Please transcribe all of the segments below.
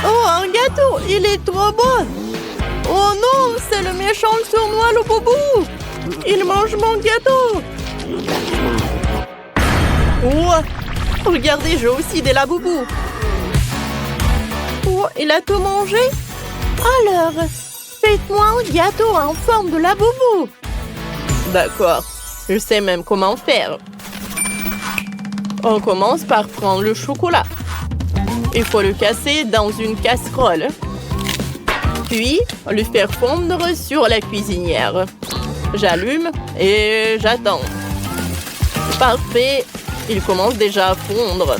Oh, un gâteau! Il est trop beau! Oh non, c'est le méchant sournois, le boubou! Il mange mon gâteau! Oh, regardez, j'ai aussi des laboubous! Oh, il a tout mangé? Alors, faites-moi un gâteau en forme de laboubou! D'accord, je sais même comment faire. On commence par prendre le chocolat. Il faut le casser dans une casserole. Puis, le faire fondre sur la cuisinière. J'allume et j'attends. Parfait, il commence déjà à fondre.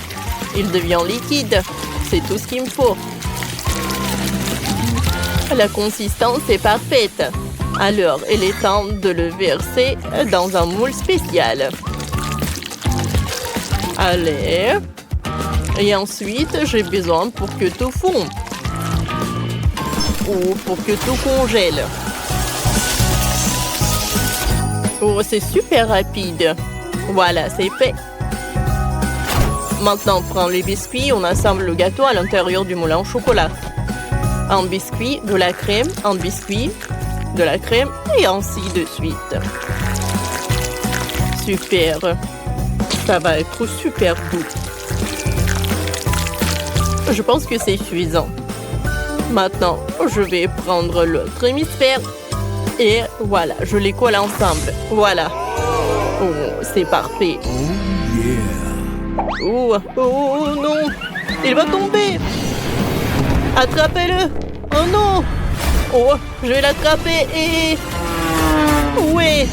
Il devient liquide. C'est tout ce qu'il me faut. La consistance est parfaite. Alors, il est temps de le verser dans un moule spécial. Allez. Et ensuite, j'ai besoin pour que tout fonde. Ou pour que tout congèle. Oh, c'est super rapide. Voilà, c'est fait. Maintenant, on prend les biscuits, on assemble le gâteau à l'intérieur du moulin au chocolat. Un biscuit, de la crème, un biscuit, de la crème et ainsi de suite. Super. Ça va être super doux. Je pense que c'est suffisant. Maintenant, je vais prendre l'autre hémisphère. Et voilà, je les colle ensemble. Voilà. Oh, c'est parfait. Oh, oh non. Il va tomber. Attrapez-le. Oh non. Oh, je vais l'attraper et... Oui,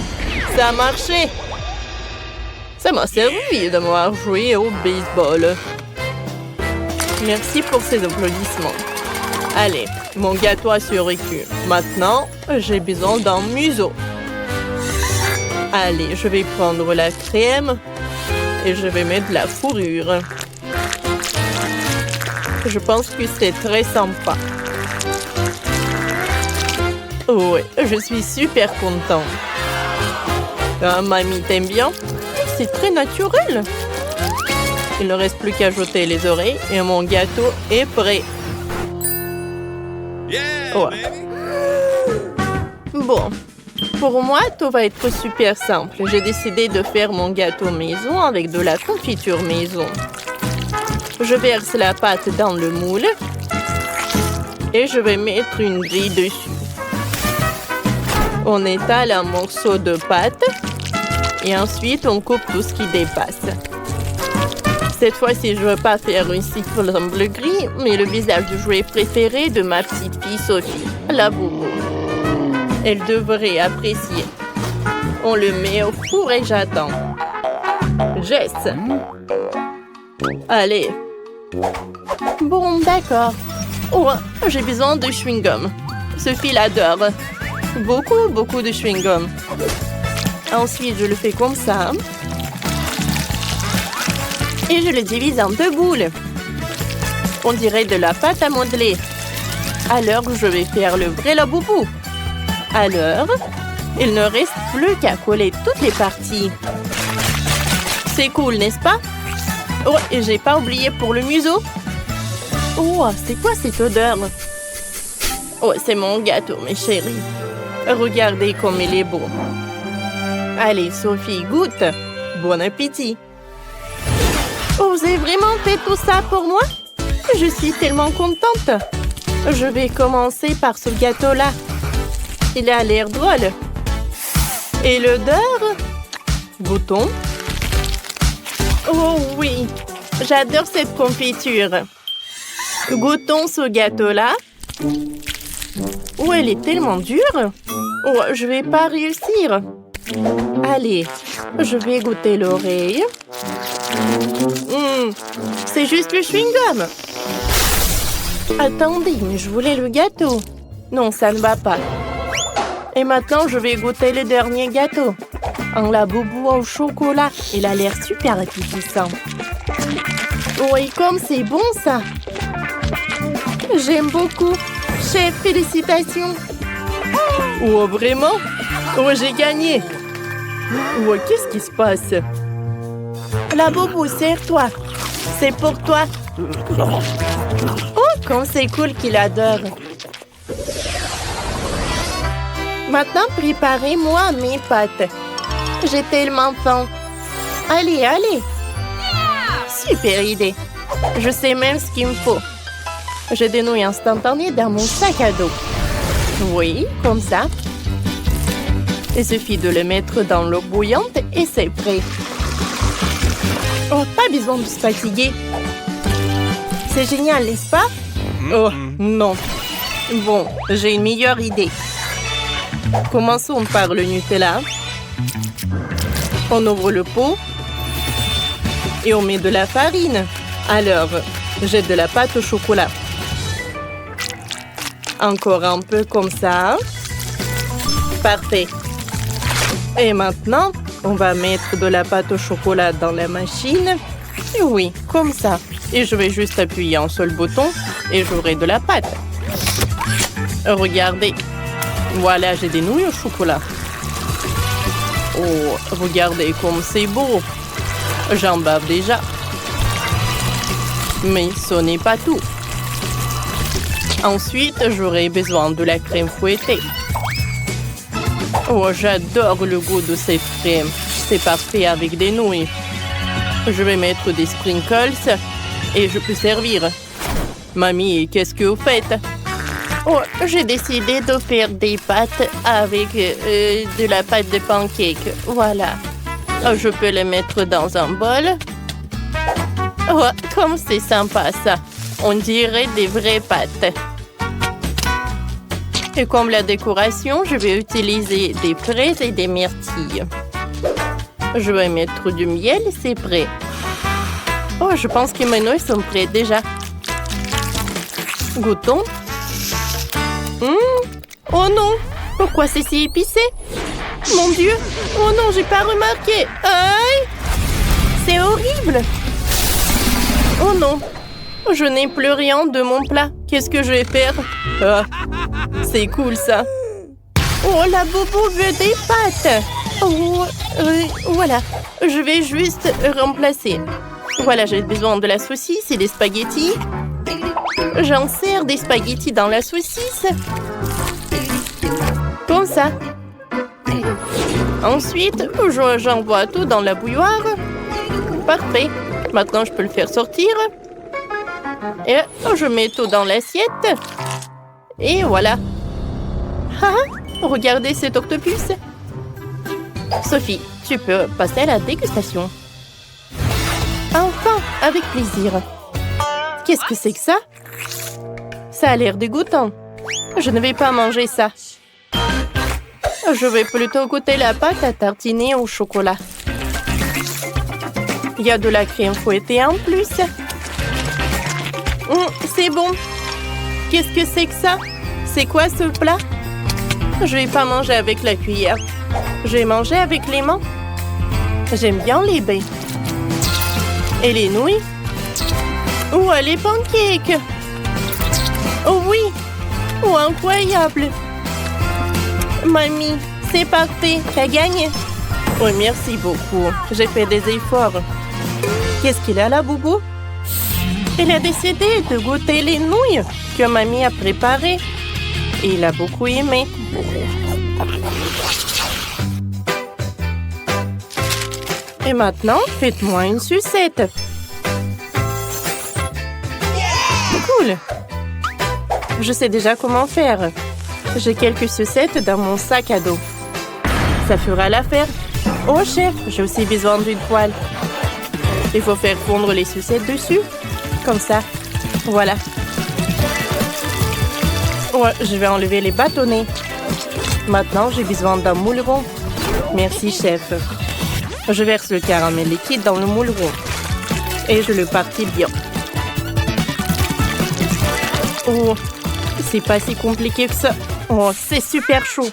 ça a marché. Ça m'a servi de m'avoir joué au baseball. Merci pour ces applaudissements. Allez, mon gâteau a survécu. Maintenant, j'ai besoin d'un museau. Allez, je vais prendre la crème et je vais mettre de la fourrure. Je pense que c'est très sympa. Oui, je suis super contente. Ah, mamie, t'aimes bien? C'est très naturel. Il ne reste plus qu'à jeter les oreilles et mon gâteau est prêt. Ouais. Bon, pour moi, tout va être super simple. J'ai décidé de faire mon gâteau maison avec de la confiture maison. Je verse la pâte dans le moule et je vais mettre une grille dessus. On étale un morceau de pâte et ensuite on coupe tout ce qui dépasse. Cette fois-ci, je ne veux pas faire une simple grille, mais le visage du jouet préféré de ma petite fille Sophie, la boubou. Elle devrait apprécier. On le met au four et j'attends. Jess. Allez. Bon, d'accord. Oh, j'ai besoin de chewing-gum. Sophie l'adore. Beaucoup de chewing-gum. Ensuite, je le fais comme ça. Et je le divise en 2 boules. On dirait de la pâte à modeler. Alors, je vais faire le vrai laboubou. Alors, il ne reste plus qu'à coller toutes les parties. C'est cool, n'est-ce pas? Oh, et j'ai pas oublié pour le museau. Oh, c'est quoi cette odeur? Oh, c'est mon gâteau, mes chéris. Regardez comme il est beau. Allez, Sophie, goûte. Bon appétit. Oh, vous avez vraiment fait tout ça pour moi? Je suis tellement contente. Je vais commencer par ce gâteau-là. Il a l'air drôle. Et l'odeur? Goûtons. Oh oui, j'adore cette confiture. Goûtons ce gâteau-là. Oh, elle est tellement dure. Oh, je vais pas réussir. Allez, je vais goûter l'oreille. C'est juste le chewing-gum. Attendez, mais je voulais le gâteau. Non, ça ne va pas. Et maintenant, je vais goûter le dernier gâteau. Un laboubou au chocolat. Il a l'air super appétissant. Oh, et comme c'est bon, ça. J'aime beaucoup. Chef, félicitations. Oh, vraiment? Oh, j'ai gagné. Oh, qu'est-ce qui se passe? Laboubou, serre-toi. C'est pour toi. Oh, comme c'est cool qu'il adore. Maintenant, préparez-moi mes pâtes. J'ai tellement faim. Allez, allez. Super idée. Je sais même ce qu'il me faut. J'ai des nouilles instantanées dans mon sac à dos. Oui, comme ça. Il suffit de les mettre dans l'eau bouillante et c'est prêt. Oh, pas besoin de se fatiguer. C'est génial, n'est-ce pas? Oh, non. Bon, j'ai une meilleure idée. Commençons par le Nutella. On ouvre le pot. Et on met de la farine. Alors, j'ai de la pâte au chocolat. Encore un peu comme ça. Parfait. Et maintenant, on va mettre de la pâte au chocolat dans la machine. Et oui, comme ça. Et je vais juste appuyer un seul bouton et j'aurai de la pâte. Regardez. Voilà, j'ai des nouilles au chocolat. Oh, regardez comme c'est beau. J'en bave déjà. Mais ce n'est pas tout. Ensuite, j'aurai besoin de la crème fouettée. Oh, j'adore le goût de ces crèmes. C'est parfait avec des nouilles. Je vais mettre des sprinkles et je peux servir. Mamie, qu'est-ce que vous faites? Oh, j'ai décidé de faire des pâtes avec de la pâte de pancake. Voilà. Oh, je peux les mettre dans un bol. Oh, comme c'est sympa ça. On dirait des vraies pâtes. Et comme la décoration, je vais utiliser des fraises et des myrtilles. Je vais mettre du miel, c'est prêt. Oh, je pense que mes nouilles sont prêtes déjà. Goûtons. Oh non! Pourquoi c'est si épicé? Mon Dieu! Oh non, j'ai pas remarqué! Aïe! C'est horrible! Oh non! Je n'ai plus rien de mon plat. Qu'est-ce que je vais faire? Ah, c'est cool ça! Oh, la boubou veut des pâtes! Oh, voilà. Je vais juste remplacer. Voilà, j'ai besoin de la saucisse et des spaghettis. J'insère des spaghettis dans la saucisse. Comme ça. Ensuite, j'envoie tout dans la bouilloire. Parfait. Maintenant, je peux le faire sortir. Et je mets tout dans l'assiette. Et voilà. Ah, regardez cet octopus. Sophie, tu peux passer à la dégustation. Enfin, avec plaisir. Qu'est-ce que c'est que ça? Ça a l'air dégoûtant. Je ne vais pas manger ça. Je vais plutôt goûter la pâte à tartiner au chocolat. Il y a de la crème fouettée en plus. C'est bon. Qu'est-ce que c'est que ça? C'est quoi ce plat? Je vais pas manger avec la cuillère. Je vais manger avec les mains. J'aime bien les baies. Et les nouilles? Ou les pancakes? Oh oui! Oh, incroyable! Mamie, c'est parfait, t'as gagné. Oh, merci beaucoup. J'ai fait des efforts. Qu'est-ce qu'il a là, Boubou? Il a décidé de goûter les nouilles que mamie a préparées. Et il a beaucoup aimé. Et maintenant, faites-moi une sucette. Cool! Je sais déjà comment faire. J'ai quelques sucettes dans mon sac à dos. Ça fera l'affaire. Oh, chef, j'ai aussi besoin d'une poêle. Il faut faire fondre les sucettes dessus. Comme ça. Voilà. Ouais, je vais enlever les bâtonnets. Maintenant, j'ai besoin d'un moule rond. Merci, chef. Je verse le caramel liquide dans le moule rond. Et je le partis bien. Oh, c'est pas si compliqué que ça. Oh, c'est super chaud.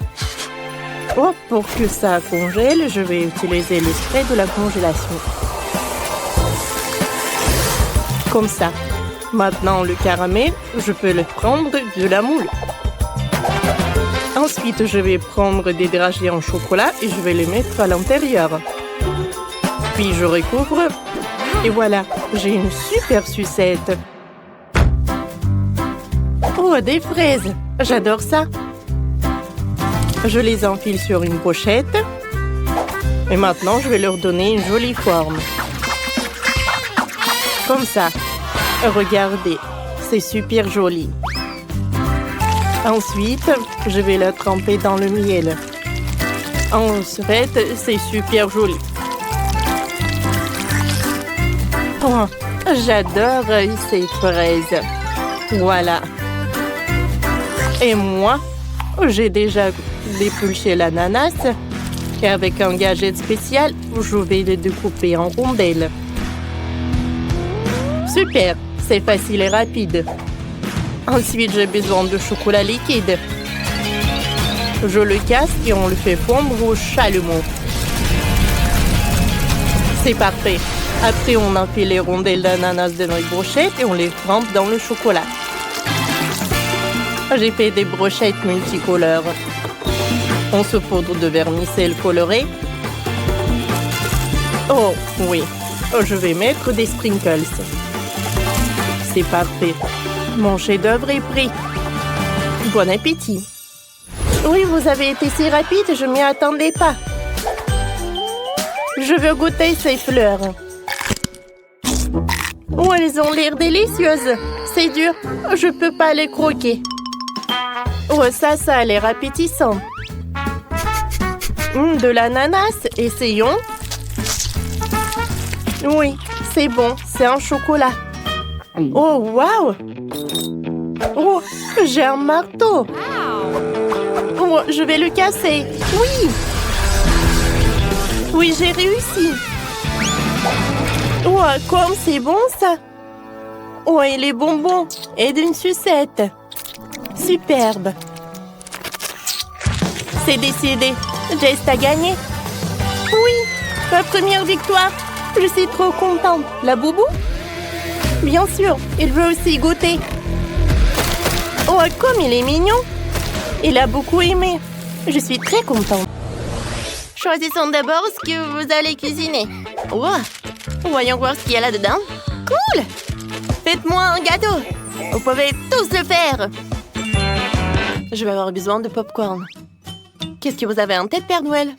Oh, pour que ça congèle, je vais utiliser le spray de la congélation. Comme ça. Maintenant, le caramel, je peux le prendre de la moule. Ensuite, je vais prendre des dragées en chocolat et je vais les mettre à l'intérieur. Puis, je recouvre. Et voilà, j'ai une super sucette. Oh, des fraises! J'adore ça! Je les enfile sur une pochette. Et maintenant, je vais leur donner une jolie forme. Comme ça. Regardez, c'est super joli. Ensuite, je vais la tremper dans le miel. En fait, c'est super joli. Oh, j'adore ces fraises. Voilà. Et moi, j'ai déjà dépulché l'ananas. Et avec un gadget spécial, je vais le découper en rondelles. Super, c'est facile et rapide. Ensuite, j'ai besoin de chocolat liquide. Je le casse et on le fait fondre au chalumeau. C'est parfait. Après, on enfile les rondelles d'ananas de notre brochette et on les trempe dans le chocolat. J'ai fait des brochettes multicolores. On saupoudre de vermicelle colorée. Oh, oui. Je vais mettre des sprinkles. C'est parfait. Mon chef-d'œuvre est prêt. Bon appétit. Oui, vous avez été si rapide, je m'y attendais pas. Je veux goûter ces fleurs. Oh, elles ont l'air délicieuses. C'est dur, je peux pas les croquer. Oh, ça a l'air appétissant. De l'ananas, essayons. Oui, c'est bon, c'est un chocolat. Oh, waouh! Oh, j'ai un marteau. Oh, je vais le casser. Oui! Oui, j'ai réussi. Oh, comme c'est bon, ça. Oh, et les bonbons. Et d'une sucette. Superbe. C'est décidé. Jess a gagné. Oui, ma première victoire. Je suis trop contente. La boubou? Bien sûr, il veut aussi goûter. Oh, comme il est mignon. Il a beaucoup aimé. Je suis très contente. Choisissons d'abord ce que vous allez cuisiner. Oh, voyons voir ce qu'il y a là-dedans. Cool! Faites-moi un gâteau. Vous pouvez tous le faire. Je vais avoir besoin de popcorn. Qu'est-ce que vous avez en tête, Père Noël?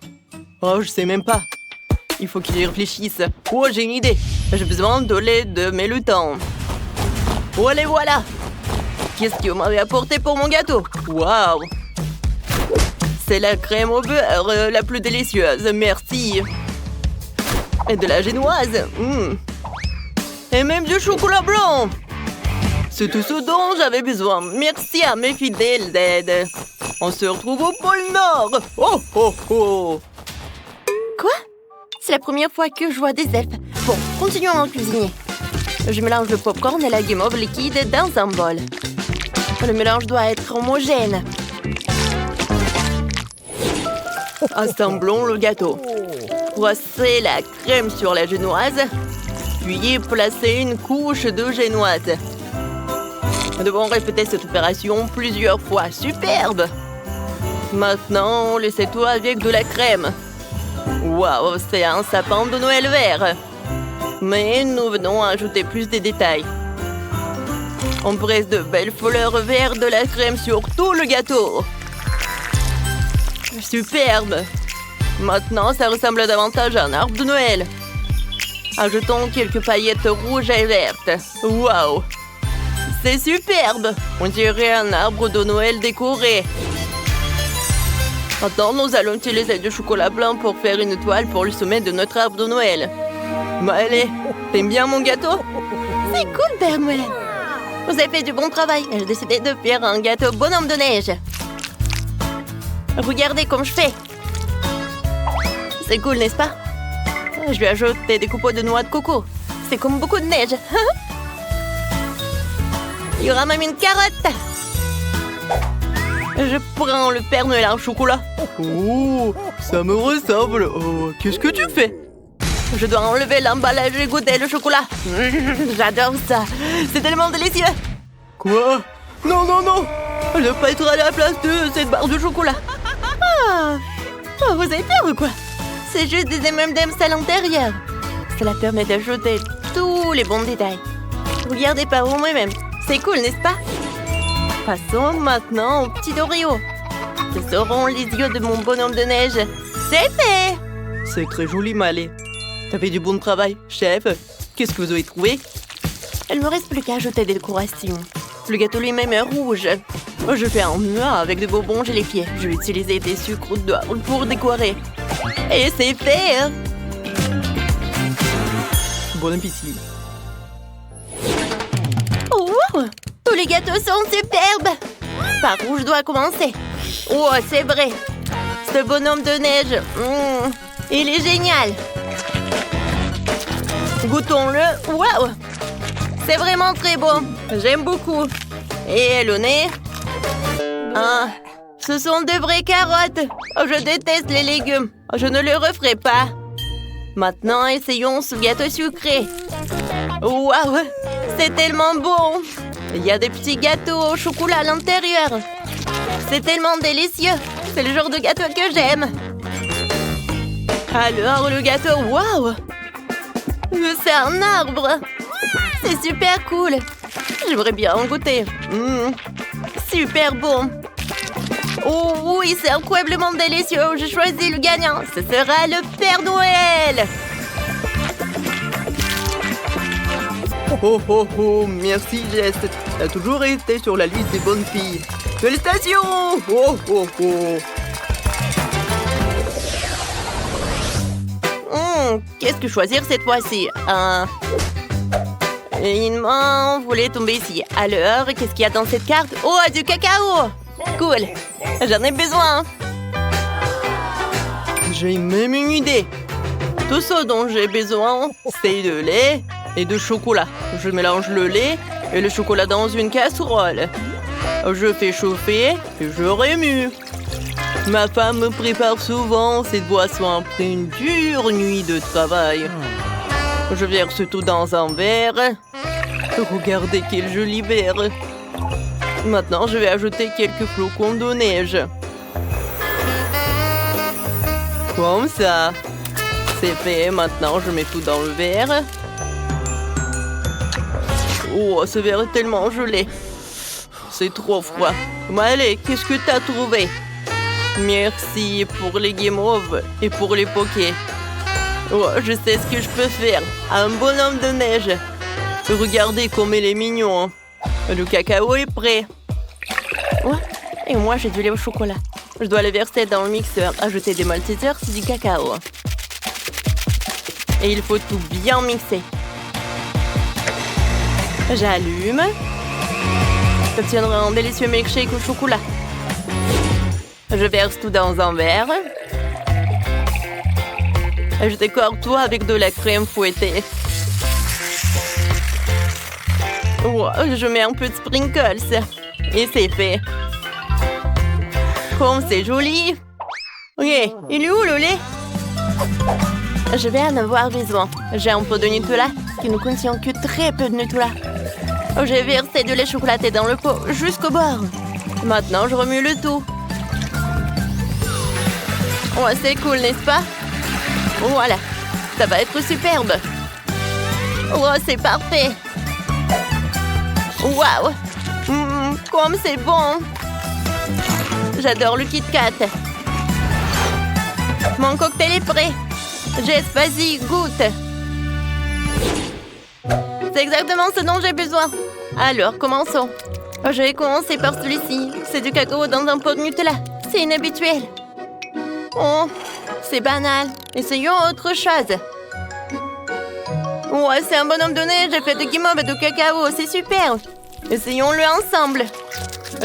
Oh, je sais même pas. Il faut qu'il y réfléchisse. Oh, j'ai une idée. J'ai besoin de lait de Mélutin. Oh, les voilà. Qu'est-ce que vous m'avez apporté pour mon gâteau? Waouh! C'est la crème au beurre la plus délicieuse. Merci. Et de la génoise. Et même du chocolat blanc. C'est tout ce dont j'avais besoin. Merci à mes fidèles d'aide. On se retrouve au pôle Nord. Oh, oh, oh. Quoi? C'est la première fois que je vois des elfes. Bon, continuons à cuisiner. Je mélange le popcorn et la guimauve liquide dans un bol. Le mélange doit être homogène. Assemblons le gâteau. Brossez la crème sur la génoise. Puis placez une couche de génoise. Nous devons répéter cette opération plusieurs fois. Superbe! Maintenant, laissez tout avec de la crème. Waouh, c'est un sapin de Noël vert. Mais nous venons ajouter plus de détails. On presse de belles fleurs vertes de la crème sur tout le gâteau. Superbe! Maintenant, ça ressemble davantage à un arbre de Noël. Ajoutons quelques paillettes rouges et vertes. Waouh! C'est superbe! On dirait un arbre de Noël décoré. Maintenant, nous allons utiliser du chocolat blanc pour faire une toile pour le sommet de notre arbre de Noël. Bah allez, t'aimes bien mon gâteau? C'est cool, Père Noël! Vous avez fait du bon travail. J'ai décidé de faire un gâteau bonhomme de neige. Regardez comme je fais. C'est cool, n'est-ce pas? Je vais ajouter des copeaux de noix de coco. C'est comme beaucoup de neige. Il y aura même une carotte. Je prends le Père Noël en chocolat. Oh, ça me ressemble. Oh, qu'est-ce que tu fais? Je dois enlever l'emballage et goûter le chocolat. J'adore ça. C'est tellement délicieux. Quoi? Non, non, non. Je ne veux pas être à la place de cette barre de chocolat. Ah, oh, vous avez peur ou quoi? C'est juste des M&M's à l'intérieur. Cela permet d'ajouter tous les bons détails. Regardez par vous-même. C'est cool, n'est-ce pas? Passons maintenant aux petits Oreos. Ce seront les yeux de mon bonhomme de neige. C'est fait! C'est très joli, Malé. T'as fait du bon travail, chef. Qu'est-ce que vous avez trouvé? Il me reste plus qu'à ajouter des décorations. Le gâteau lui-même est rouge. Je fais un mur avec de bonbons gélifiés. Je vais utiliser des sucres d'or pour décorer. Et c'est fait! Bon appétit. Oh! Tous les gâteaux sont superbes! Par où je dois commencer? Oh, c'est vrai! Ce bonhomme de neige, il est génial! Goûtons-le! Waouh! C'est vraiment très bon! J'aime beaucoup! Et le nez? Ah, ce sont de vraies carottes! Oh, je déteste les légumes! Je ne le referai pas! Maintenant, essayons ce gâteau sucré! Waouh! C'est tellement bon! Il y a des petits gâteaux au chocolat à l'intérieur! C'est tellement délicieux! C'est le genre de gâteau que j'aime! Alors, le gâteau, waouh! C'est un arbre! C'est super cool! J'aimerais bien en goûter! Super bon! Oh oui, c'est incroyablement délicieux! J'ai choisi le gagnant! Ce sera le Père Noël! Oh oh oh! Merci, Jess! T'as toujours été sur la liste des bonnes filles! Félicitations! Oh oh oh! Qu'est-ce que choisir cette fois-ci? Une main voulait tomber ici. Alors, qu'est-ce qu'il y a dans cette carte? Oh, du cacao! Cool! J'en ai besoin! J'ai même une idée! Tout ce dont j'ai besoin, c'est de lait et de chocolat. Je mélange le lait et le chocolat dans une casserole. Je fais chauffer et je remue. Ma femme me prépare souvent cette boisson après une dure nuit de travail. Je verse tout dans un verre. Regardez quel joli verre. Maintenant, je vais ajouter quelques flocons de neige. Comme ça. C'est fait. Maintenant, je mets tout dans le verre. Oh, ce verre est tellement gelé. C'est trop froid. Allez, qu'est-ce que t'as trouvé? Merci pour les guimauves et pour les pokés. Oh, je sais ce que je peux faire. Un bonhomme de neige. Regardez comme il est mignon. Le cacao est prêt. Oh, et moi, j'ai du lait au chocolat. Je dois le verser dans le mixeur. Ajouter des maltesers, c'est du cacao. Et il faut tout bien mixer. J'allume. J'obtiendrai un délicieux milkshake au chocolat. Je verse tout dans un verre. Je décore tout avec de la crème fouettée. Oh, je mets un peu de sprinkles. Et c'est fait. Comme c'est joli. Ok, il est où le lait? Je vais en avoir besoin. J'ai un peu de Nutella qui ne contient que très peu de Nutella. J'ai versé de lait chocolaté dans le pot jusqu'au bord. Maintenant, je remue le tout. Oh, c'est cool, n'est-ce pas? Voilà, ça va être superbe. Oh, c'est parfait. Waouh! Comme c'est bon! J'adore le Kit Kat. Mon cocktail est prêt. Jess, vas-y, goûte. C'est exactement ce dont j'ai besoin. Alors, commençons. Je vais commencer par celui-ci. C'est du cacao dans un pot de Nutella. C'est inhabituel. Oh, c'est banal. Essayons autre chose. Ouais, c'est un bonhomme de neige fait de guimauve et de cacao. C'est super. Essayons-le ensemble.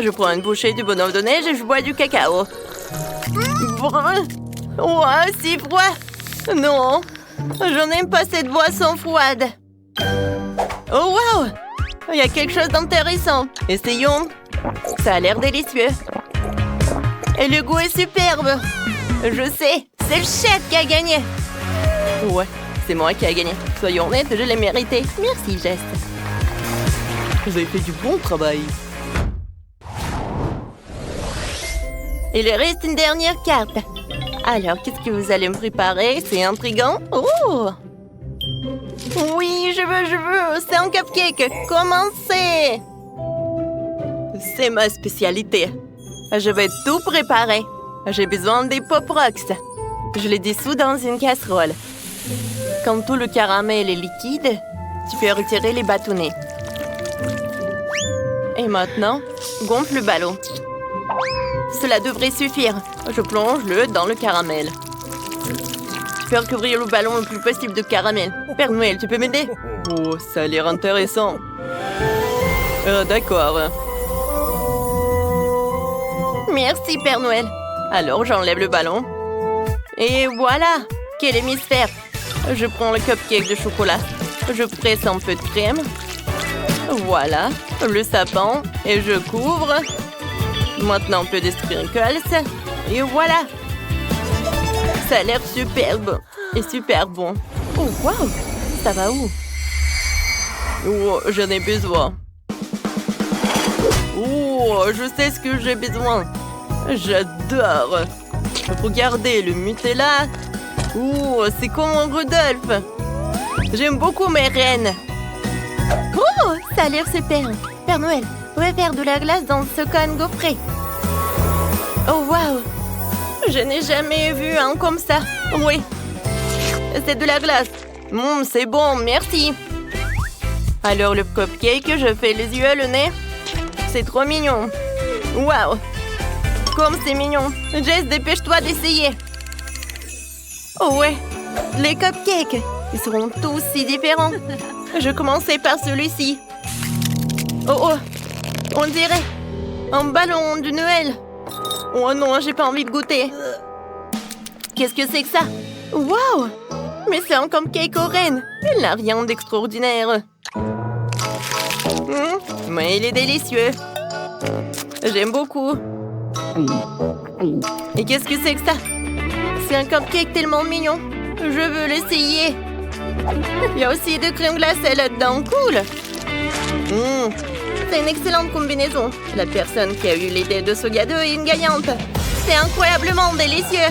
Je prends une bouchée du bonhomme de neige et je bois du cacao. Ouais, c'est froid. Non, je n'aime pas cette boisson froide. Oh, wow! Il y a quelque chose d'intéressant. Essayons. Ça a l'air délicieux. Et le goût est superbe. Je sais, c'est le chef qui a gagné. Ouais, c'est moi qui a gagné. Soyons honnêtes, je l'ai mérité. Merci, Jess. Vous avez fait du bon travail. Il reste une dernière carte. Alors, qu'est-ce que vous allez me préparer? C'est intriguant. Oh! Oui, je veux. C'est un cupcake. Commencez! C'est ma spécialité. Je vais tout préparer. J'ai besoin des Pop Rocks. Je les dissous dans une casserole. Quand tout le caramel est liquide, tu peux retirer les bâtonnets. Et maintenant, gonfle le ballon. Cela devrait suffire. Je plonge-le dans le caramel. Tu peux recouvrir le ballon le plus possible de caramel. Père Noël, tu peux m'aider? Oh, ça a l'air intéressant. D'accord. Merci, Père Noël. Alors, j'enlève le ballon. Et voilà! Quel hémisphère! Je prends le cupcake de chocolat. Je presse un peu de crème. Voilà, le sapin. Et je couvre. Maintenant, un peu de sprinkles. Et voilà! Ça a l'air superbe. Et super bon. Oh, wow! Ça va où? Oh, j'en ai besoin. Oh, je sais ce que j'ai besoin. J'adore. Regardez le Nutella. Oh, c'est comme un Rudolph. J'aime beaucoup mes reines. Oh, ça a l'air super. Père Noël, vous pouvez faire de la glace dans ce cône gaufré. Oh, wow. Je n'ai jamais vu un comme ça. Oui. C'est de la glace. C'est bon, merci. Alors, le cupcake, je fais les yeux, le nez. C'est trop mignon. Wow. Comme c'est mignon. Jess, dépêche-toi d'essayer. Oh ouais, les cupcakes. Ils seront tous si différents. Je commençais par celui-ci. Oh oh, on dirait un ballon de Noël. Oh non, j'ai pas envie de goûter. Qu'est-ce que c'est que ça? Wow, mais c'est un cupcake aux rennes. Il n'a rien d'extraordinaire. Mais il est délicieux. J'aime beaucoup. Et qu'est-ce que c'est que ça? C'est un cupcake tellement mignon. Je veux l'essayer. Il y a aussi de crème glacée là-dedans. Cool. C'est une excellente combinaison. La personne qui a eu l'idée de ce gâteau est une gagnante. C'est incroyablement délicieux.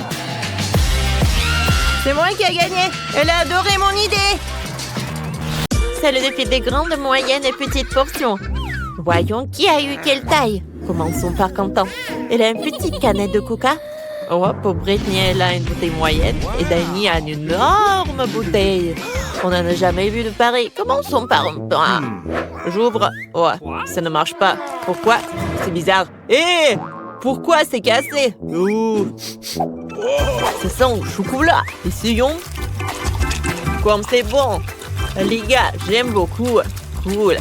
C'est moi qui ai gagné. Elle a adoré mon idée. C'est le défi des grandes, moyennes et petites portions. Voyons qui a eu quelle taille. Commençons par Quentin. Elle a une petite canette de coca. Oh, pour Britney, elle a une bouteille moyenne. Et Danny a une énorme bouteille. On n'en a jamais vu de pareil. Commençons par un pain. J'ouvre. Oh, ça ne marche pas. Pourquoi? C'est bizarre. Hé! Pourquoi c'est cassé? Ouh! Ça sent au chocolat. Essayons. Comme c'est bon. Les gars, j'aime beaucoup. Cool.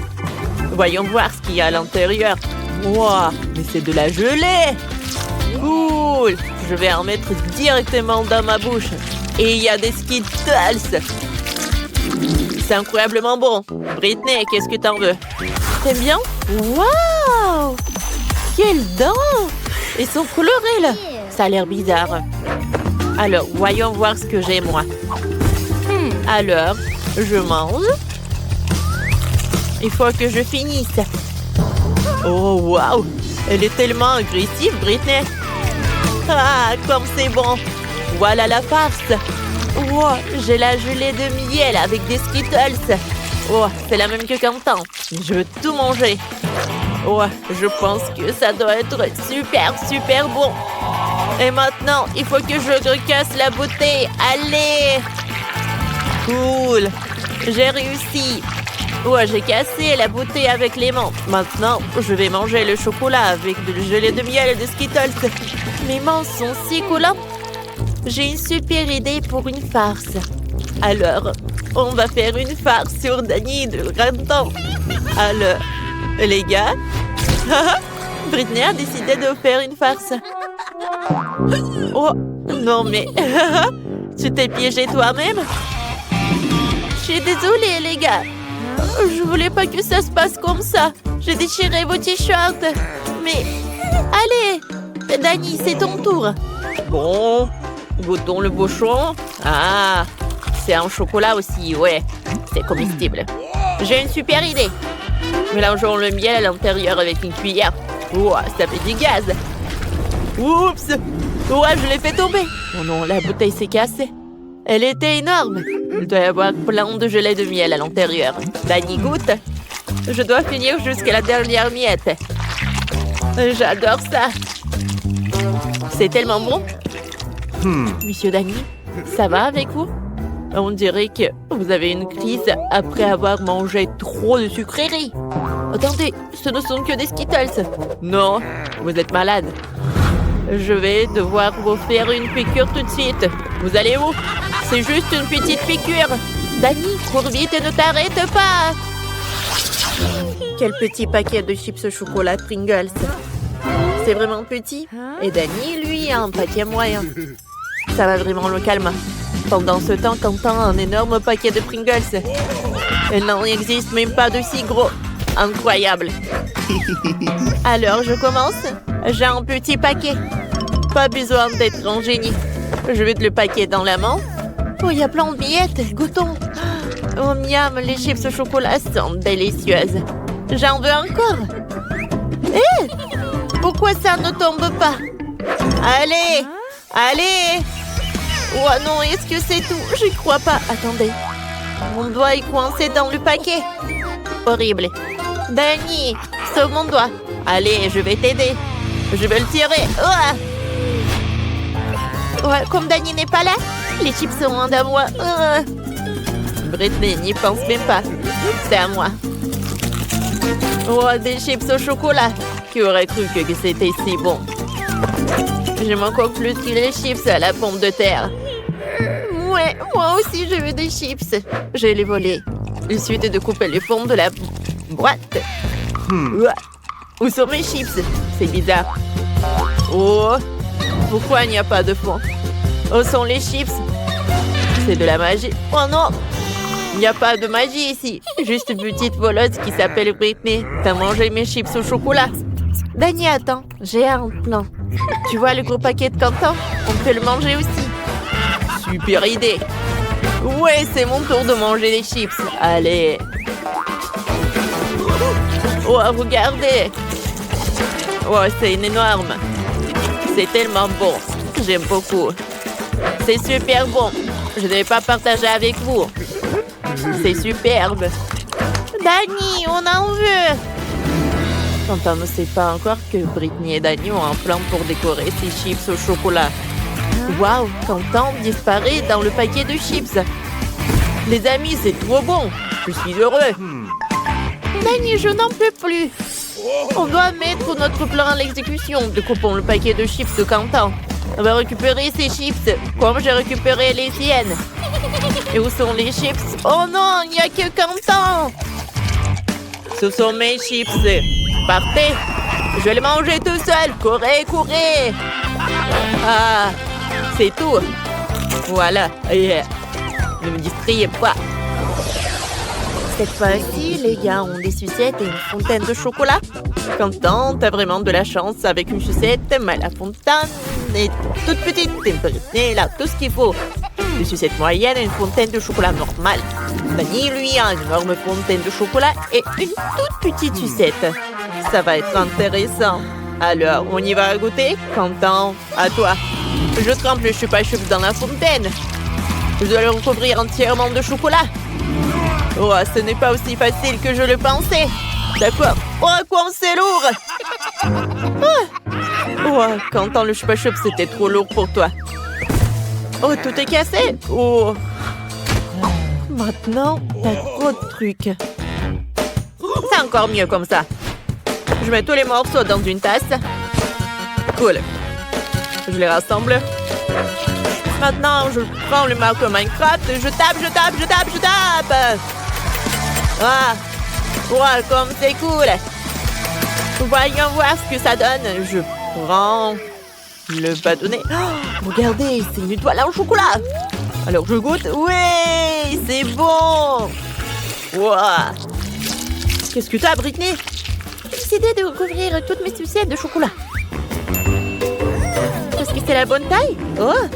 Voyons voir ce qu'il y a à l'intérieur. Wow, mais c'est de la gelée. Cool. Je vais en mettre directement dans ma bouche. Et il y a des Skittles. C'est incroyablement bon. Britney, qu'est-ce que t'en veux? T'aimes bien? Wow! Quelles dents! Ils sont colorés, là. Ça a l'air bizarre. Alors, voyons voir ce que j'ai, moi. Alors, je mange. Il faut que je finisse. Oh, wow! Elle est tellement agressive, Britney. Ah, comme c'est bon. Voilà la farce. Wow, j'ai la gelée de miel avec des Skittles. Oh, c'est la même que Quentin. Je veux tout manger. Oh, je pense que ça doit être super, super bon. Et maintenant, il faut que je recasse la bouteille. Allez! Cool! J'ai réussi. Oh, j'ai cassé la bouteille avec les mains. Maintenant, je vais manger le chocolat avec de la gelée de miel et de Skittles. Mes mains sont si collantes. J'ai une super idée pour une farce. Alors, on va faire une farce sur Danny de Quentin. Alors, les gars, Britney a décidé de faire une farce. Oh, non mais, tu t'es piégé toi-même? Je suis désolée, les gars. Je voulais pas que ça se passe comme ça. J'ai déchiré vos t-shirts. Mais, allez, Danny, c'est ton tour. Bon, goûtons le bouchon. Ah, c'est un chocolat aussi, ouais. C'est comestible. J'ai une super idée. Mélangeons le miel à l'intérieur avec une cuillère. Oh, ça fait du gaz. Oups! Ouais, je l'ai fait tomber. Oh non, la bouteille s'est cassée. Elle était énorme. Il doit y avoir plein de gelée de miel à l'intérieur. Danny goûte. Je dois finir jusqu'à la dernière miette. J'adore ça. C'est tellement bon. Monsieur Danny, ça va avec vous? On dirait que vous avez une crise après avoir mangé trop de sucreries. Attendez, ce ne sont que des Skittles. Non, vous êtes malade. Je vais devoir vous faire une piqûre tout de suite. Vous allez où? C'est juste une petite piqûre. Danny, cours vite et ne t'arrête pas. Quel petit paquet de chips au chocolat Pringles. C'est vraiment petit. Et Danny, lui, a un paquet moyen. Ça va vraiment le calmer. Pendant ce temps, Quentin a un énorme paquet de Pringles. Il n'en existe même pas de si gros. Incroyable. Alors, je commence. J'ai un petit paquet. Pas besoin d'être un génie. Je vais le paquet dans la main. Oh, il y a plein de billettes. Goûtons. Oh, miam, les chips au chocolat sont délicieuses. J'en veux encore. Hé! Pourquoi ça ne tombe pas? Allez! Allez! Oh non, est-ce que c'est tout? J'y crois pas. Attendez. Mon doigt est coincé dans le paquet. Horrible. Danny, sauve mon doigt. Allez, je vais t'aider. Je vais le tirer. Ouais, comme Danny n'est pas là, les chips seront à moi. Britney n'y pense même pas. C'est à moi. Oh, des chips au chocolat. Qui aurait cru que c'était si bon? J'aime encore plus que les chips à la pomme de terre. Ouais, moi aussi je veux des chips. Je les volés. Il suffit de couper les fonds de la boîte. Où sont mes chips? C'est bizarre. Oh, pourquoi il n'y a pas de fond? Où sont les chips? C'est de la magie. Oh non! Il n'y a pas de magie ici. Juste une petite voleuse qui s'appelle Britney. T'as mangé mes chips au chocolat. Danny, attends. J'ai un plan. Tu vois le gros paquet de Quentin? On peut le manger aussi. Super idée. Ouais, c'est mon tour de manger les chips. Allez. Oh, regardez. Oh, c'est énorme. C'est tellement bon. J'aime beaucoup. C'est super bon. Je ne vais pas partager avec vous. C'est superbe. Danny, on en veut. Quentin ne sait pas encore que Britney et Danny ont un plan pour décorer ses chips au chocolat. Waouh, Quentin disparaît dans le paquet de chips. Les amis, c'est trop bon. Je suis heureux. Danny, je n'en peux plus. On doit mettre notre plan à l'exécution. Découpons le paquet de chips de Quentin. On va récupérer ces chips, comme j'ai récupéré les siennes. Et où sont les chips? Oh non, il n'y a que Quentin. Ce sont mes chips. Partez. Je vais les manger tout seul. Courez, courez. Ah, c'est tout. Voilà. Ne me distrayez pas. Cette fois-ci, les gars ont des sucettes et une fontaine de chocolat. Quentin, t'as vraiment de la chance avec une sucette, mais la fontaine est toute petite. Et là, tout ce qu'il faut. Une sucette moyenne et une fontaine de chocolat normale. Danny, lui, a une énorme fontaine de chocolat et une toute petite sucette. Ça va être intéressant. Alors, on y va goûter? Quentin, à toi. Je trempe le chupa-chups dans la fontaine. Je dois le recouvrir entièrement de chocolat. Oh, ce n'est pas aussi facile que je le pensais. D'accord. Oh, quoi, c'est lourd. Oh, Quentin, le chupa-chups, c'était trop lourd pour toi. Oh, tout est cassé. Oh. Maintenant, t'as trop de trucs. C'est encore mieux comme ça. Je mets tous les morceaux dans une tasse. Cool. Je les rassemble. Maintenant, je prends le marteau Minecraft. Je tape. Ah, wow, comme c'est cool. Voyons voir ce que ça donne. Je prends le bâtonnet. Oh, regardez, c'est une étoile en chocolat. Alors je goûte. Oui, c'est bon. Wow. Qu'est-ce que t'as, Britney? J'ai décidé de recouvrir toutes mes sucettes de chocolat. Est-ce que c'est la bonne taille? Oh,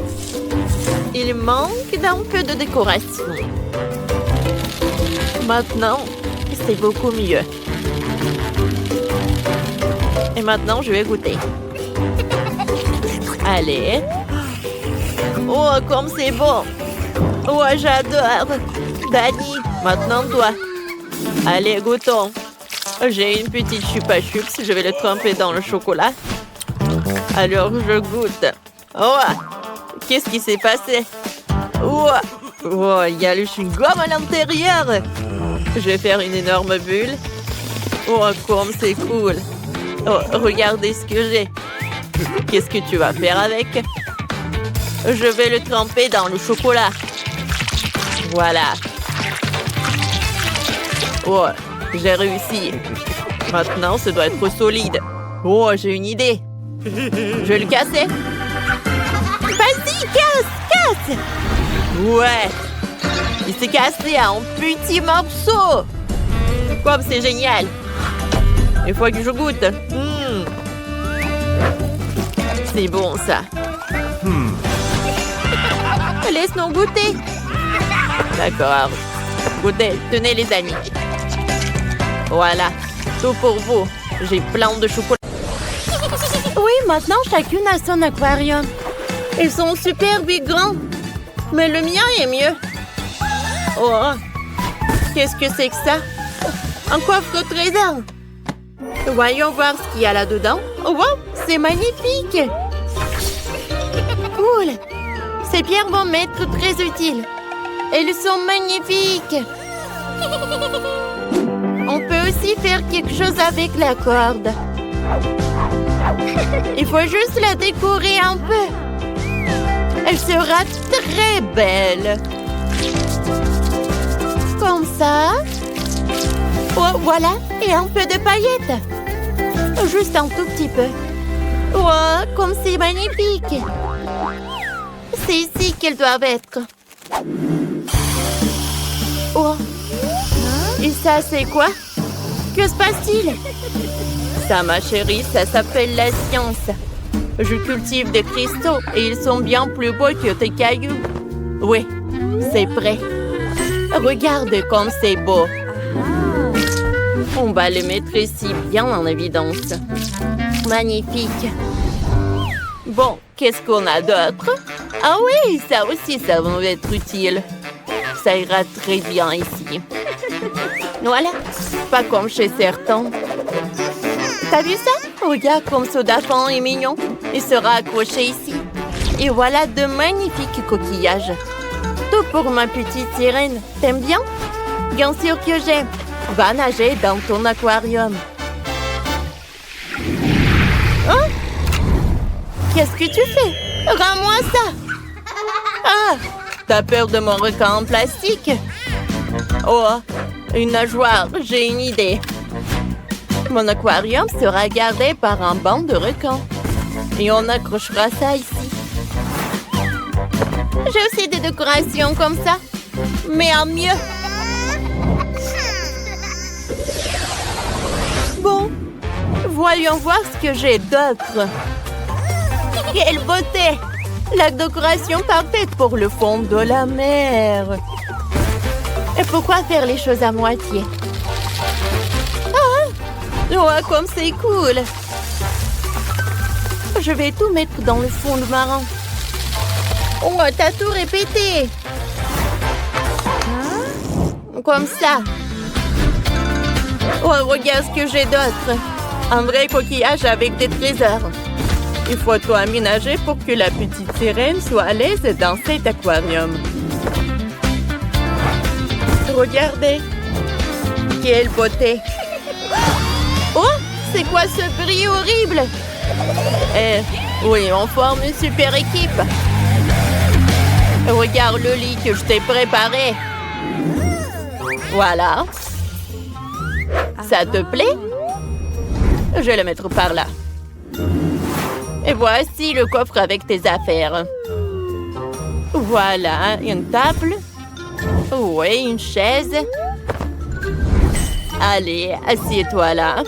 il manque d'un peu de décoration. Maintenant, c'est beaucoup mieux. Et maintenant, je vais goûter. Allez. Oh, comme c'est bon. Oh, j'adore. Danny, maintenant toi. Allez, goûtons. J'ai une petite chupa chups. Je vais le tremper dans le chocolat. Alors, je goûte. Oh! Qu'est-ce qui s'est passé? Oh! Oh, il y a le chewing-gum à l'intérieur. Je vais faire une énorme bulle. Oh, comme c'est cool. Oh, regardez ce que j'ai. Qu'est-ce que tu vas faire avec? Je vais le tremper dans le chocolat. Voilà. Oh, j'ai réussi. Maintenant, ça doit être solide. Oh, j'ai une idée. Je vais le casser. Vas-y, casse! Ouais. Il s'est cassé en petits morceaux. Comme c'est génial. Il faut que je goûte. C'est bon, ça. Laisse-nous goûter. D'accord. Goûtez. Tenez, les amis. Voilà. Tout pour vous. J'ai plein de chocolat. Oui, maintenant, chacune a son aquarium. Ils sont super big grands. Mais le mien est mieux. Oh, qu'est-ce que c'est que ça? Un coffre au trésor. Voyons voir ce qu'il y a là-dedans. Oh, wow, c'est magnifique. Cool. Ces pierres vont m'être très utiles. Elles sont magnifiques. On peut aussi faire quelque chose avec la corde. Il faut juste la décorer un peu. Elle sera très belle. Comme ça. Oh, voilà. Et un peu de paillettes. Juste un tout petit peu. Oh, comme c'est magnifique. C'est ici qu'elles doivent être. Oh. Et ça, c'est quoi? Que se passe-t-il? Ça, ma chérie, ça s'appelle la science. Je cultive des cristaux et ils sont bien plus beaux que tes cailloux. Oui, c'est prêt. Regarde comme c'est beau. On va les mettre ici bien en évidence. Magnifique. Bon, qu'est-ce qu'on a d'autre? Ah oui, ça aussi, ça va être utile. Ça ira très bien ici. Voilà, pas comme chez certains. T'as vu ça? Regarde comme ce dauphin est mignon. Il sera accroché ici. Et voilà de magnifiques coquillages. Tout pour ma petite sirène. T'aimes bien? Bien sûr que j'aime. Va nager dans ton aquarium. Hein? Qu'est-ce que tu fais? Rends-moi ça! Ah! T'as peur de mon requin en plastique? Oh! Une nageoire, j'ai une idée. Mon aquarium sera gardé par un banc de requins. Et on accrochera ça ici. J'ai aussi des décorations comme ça, mais en mieux. Bon, voyons voir ce que j'ai d'autre. Quelle beauté! La décoration parfaite pour le fond de la mer. Et pourquoi faire les choses à moitié? Ah! Oh, comme c'est cool! Je vais tout mettre dans le fond de marin. Oh, t'as tout répété! Comme ça. Oh, regarde ce que j'ai d'autre. Un vrai coquillage avec des trésors. Il faut tout aménager pour que la petite sirène soit à l'aise dans cet aquarium. Regardez. Quelle beauté. Oh, c'est quoi ce bruit horrible? Oui, on forme une super équipe. Regarde le lit que je t'ai préparé. Voilà. Ça te plaît? Je vais le mettre par là. Et voici le coffre avec tes affaires. Voilà, une table. Oui, une chaise. Allez, assieds-toi là.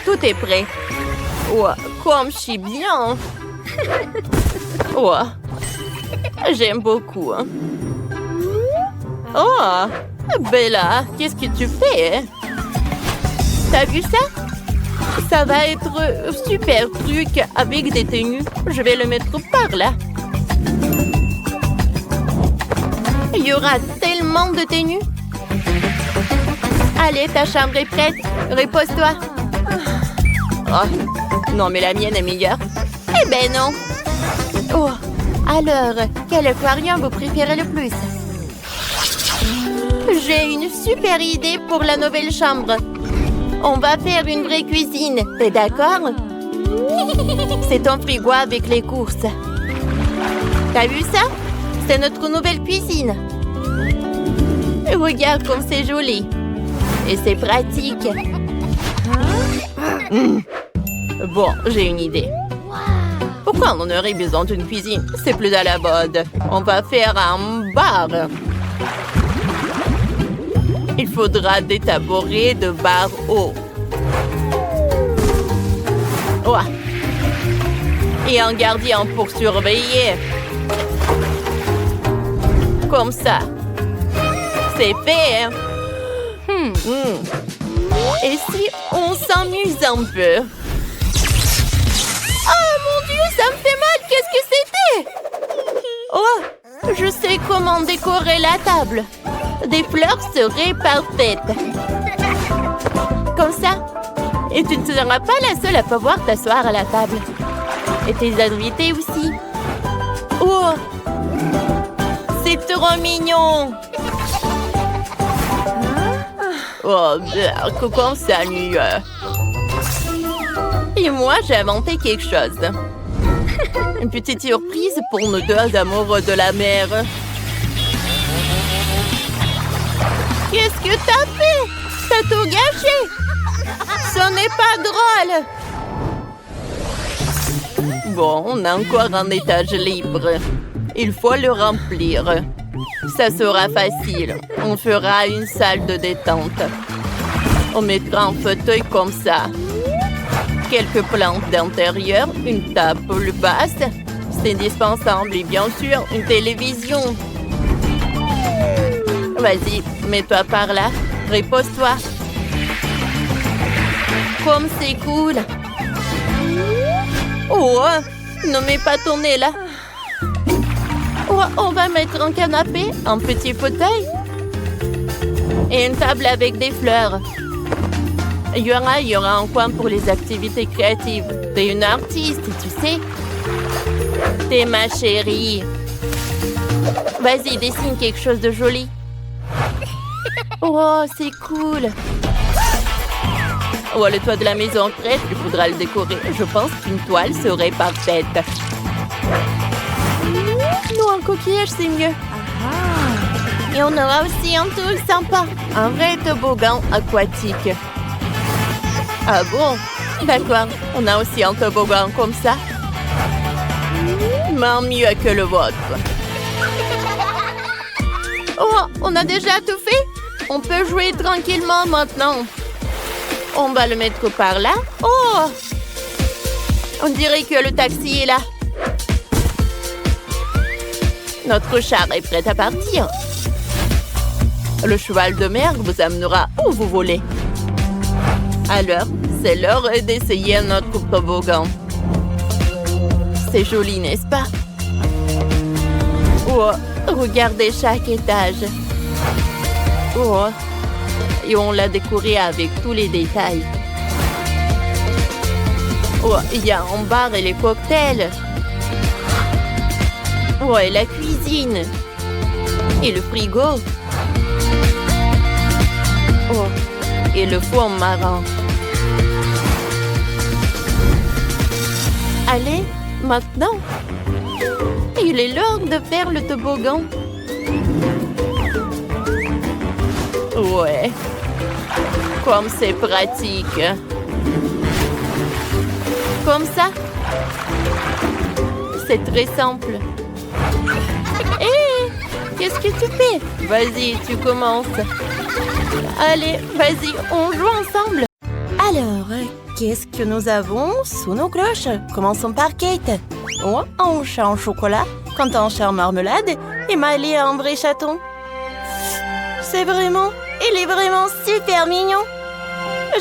Tout est prêt. Oh, comme je suis bien. Oh, j'aime beaucoup. Oh, Bella, qu'est-ce que tu fais? T'as vu ça? Ça va être super truc avec des tenues. Je vais le mettre par là. Il y aura tellement de tenues. Allez, ta chambre est prête. Repose-toi. Oh, non, mais la mienne est meilleure. Eh ben non. Oh, alors, quel aquarium vous préférez le plus? J'ai une super idée pour la nouvelle chambre. On va faire une vraie cuisine. T'es d'accord? C'est ton frigo avec les courses. T'as vu ça? C'est notre nouvelle cuisine. Regarde comme c'est joli. Et c'est pratique. Bon, j'ai une idée. Pourquoi on aurait besoin d'une cuisine? C'est plus à la mode. On va faire un bar. Il faudra des tabourets de bar haut. Ouais. Et un gardien pour surveiller. Comme ça. C'est fait, hein? Et si on s'amuse un peu? Oh mon Dieu, ça me fait mal! Qu'est-ce que c'était? Oh, je sais comment décorer la table. Des fleurs seraient parfaites. Comme ça. Et tu ne seras pas la seule à pouvoir t'asseoir à la table. Et tes invités aussi. Oh! C'est trop mignon! Oh, comme ça, mieux. Et moi, j'ai inventé quelque chose. Une petite surprise pour nos deux amoureux de la mer. Qu'est-ce que t'as fait? T'as tout gâché! Ce n'est pas drôle! Bon, on a encore un étage libre. Il faut le remplir. Ça sera facile. On fera une salle de détente. On mettra un fauteuil comme ça. Quelques plantes d'intérieur, une table basse. C'est indispensable et bien sûr, une télévision. Vas-y, mets-toi par là. Repose-toi. Comme c'est cool. Oh, ne mets pas ton nez là. Oh, on va mettre un canapé, un petit fauteuil et une table avec des fleurs. Il y aura un coin pour les activités créatives. T'es une artiste, tu sais. T'es ma chérie. Vas-y, dessine quelque chose de joli. Oh, c'est cool. Oh, le toit de la maison prête, il faudra le décorer. Je pense qu'une toile serait parfaite. Non, un coquillage, c'est mieux. Et on aura aussi un truc sympa. Un vrai toboggan aquatique. Ah bon? D'accord. On a aussi un toboggan comme ça. Mais mieux que le vôtre. Oh, on a déjà tout fait? On peut jouer tranquillement maintenant. On va le mettre par là. Oh! On dirait que le taxi est là. Notre char est prêt à partir. Le cheval de mer vous amènera où vous voulez. Alors, c'est l'heure d'essayer notre toboggan. C'est joli, n'est-ce pas? Oh, regardez chaque étage. Oh, et on l'a décoré avec tous les détails. Oh, il y a un bar et les cocktails. Oh, et la cuisine. Et le frigo. Oh, et le four marin. Allez, maintenant. Il est l'heure de faire le toboggan. Ouais. Comme c'est pratique. Comme ça. C'est très simple. Hé! Qu'est-ce que tu fais? Vas-y, tu commences. Allez, vas-y, on joue ensemble. Alors, qu'est-ce que nous avons sous nos cloches? Commençons par Kate. Oh, un chat en chocolat, Quentin un chat en marmelade et Miley un vrai chaton. C'est vraiment... Il est vraiment super mignon.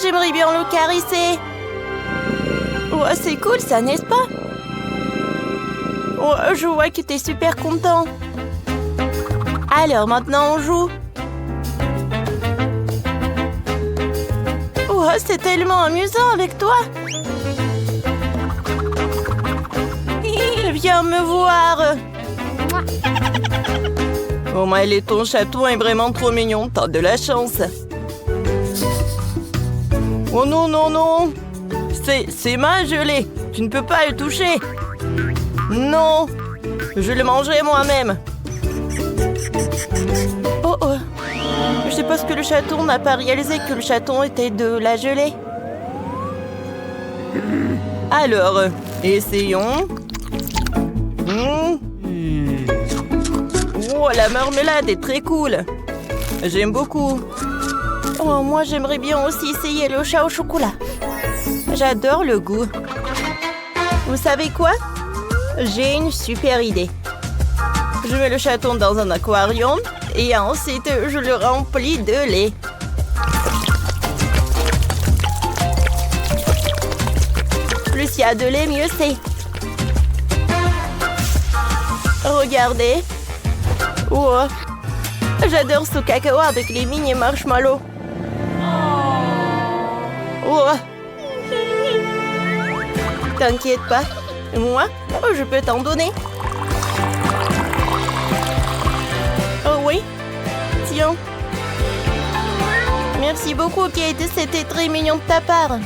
J'aimerais bien le caresser. Oh, c'est cool ça, n'est-ce pas? Oh, je vois que t'es super content. Alors, maintenant, on joue. Oh, c'est tellement amusant avec toi. Viens me voir. Oh, Miley, ton chaton est vraiment trop mignon. T'as de la chance. Oh non, non, non. C'est ma gelée. Tu ne peux pas le toucher. Non. Je le mangerai moi-même. Oh, oh. Je sais pas ce que le chaton n'a pas réalisé que le chaton était de la gelée. Alors, essayons. Oh, la marmelade est très cool. J'aime beaucoup. Oh, moi, j'aimerais bien aussi essayer le chat au chocolat. J'adore le goût. Vous savez quoi? J'ai une super idée. Je mets le chaton dans un aquarium et ensuite je le remplis de lait. Plus il y a de lait, mieux c'est. Regardez. Oh, j'adore ce cacao avec les mini marshmallows. Oh. T'inquiète pas. Moi, je peux t'en donner. Oh oui. Tiens. Merci beaucoup, Kate. C'était très mignon de ta part.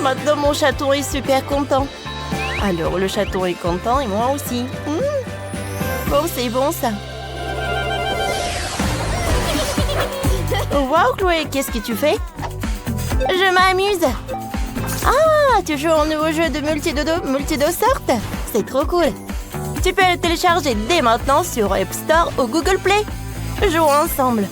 Maintenant, mon chaton est super content. Alors, le chaton est content et moi aussi. Oh, c'est bon, ça. Wow, Chloé, qu'est-ce que tu fais? Je m'amuse. Ah, tu joues au nouveau jeu de multi-deux sortes? C'est trop cool. Tu peux le télécharger dès maintenant sur App Store ou Google Play. Jouons ensemble.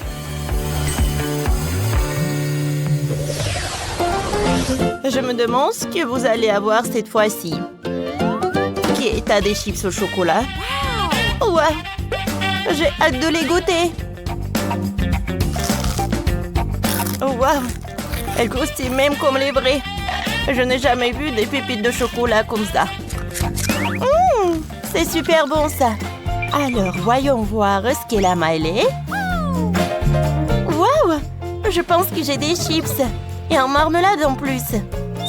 Je me demande ce que vous allez avoir cette fois-ci. Ok, t'as des chips au chocolat. Ouais, j'ai hâte de les goûter. Wow, elles croustillent même comme les vrais. Je n'ai jamais vu des pépites de chocolat comme ça. C'est super bon ça. Alors, voyons voir ce qu'est la Miley. Wow, je pense que j'ai des chips. Et en marmelade en plus.